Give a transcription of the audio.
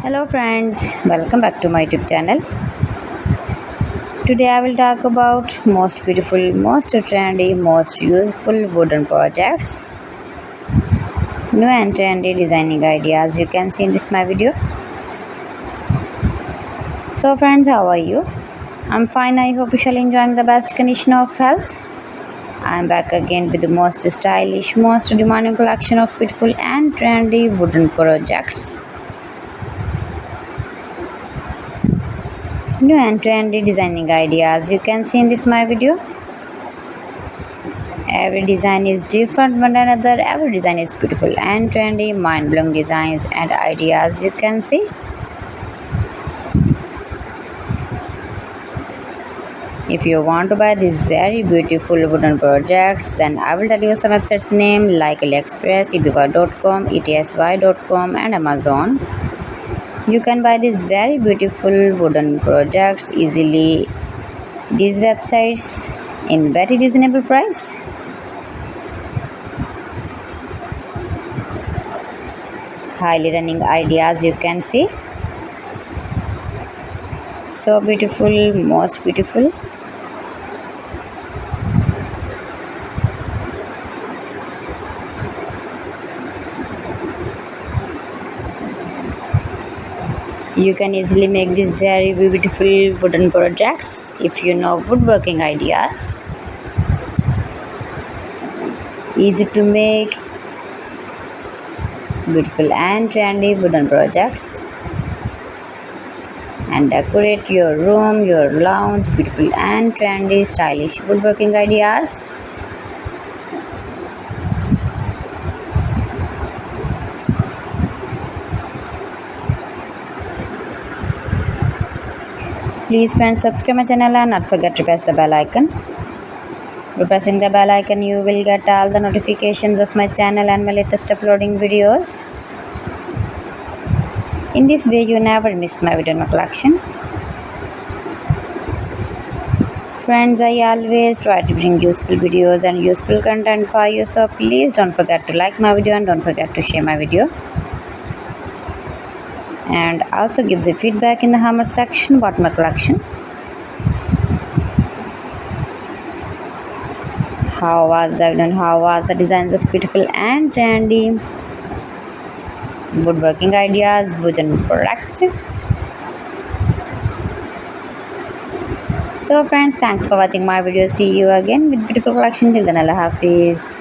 Hello friends, welcome back to my YouTube channel. Today I will talk about most beautiful, most trendy, most useful wooden projects. New and trendy designing ideas you can see in this my video. So friends, how are you? I'm fine. I hope you shall enjoying the best condition of health. I'm back again with the most stylish, most demanding collection of beautiful and trendy wooden projects. New and trendy designing ideas you can see in this my video. Every design is different one another. Every design is beautiful and trendy, mind-blowing designs and ideas you can see. If you want to buy these very beautiful wooden projects, then I will tell you some websites name like AliExpress, eBay.com, etsy.com and Amazon. You can buy these very beautiful wooden projects easily. These websites in very reasonable price. Highly running ideas you can see. So beautiful, most beautiful. You can easily make these very beautiful wooden projects if you know woodworking ideas. Easy to make beautiful and trendy wooden projects and decorate your room, your lounge, beautiful and trendy stylish woodworking ideas. Please friends, subscribe my channel and not forget to press the bell icon. By pressing the bell icon, you will get all the notifications of my channel and my latest uploading videos. In this way, you never miss my video in my collection. Friends, I always try to bring useful videos and useful content for you, so please don't forget to like my video and don't forget to share my video. And also gives a feedback in the comment section about my collection. How was I done? How was the designs of beautiful and trendy woodworking ideas, wooden products? So friends, thanks for watching my video. See you again with beautiful collection. Till then, Allah Hafiz.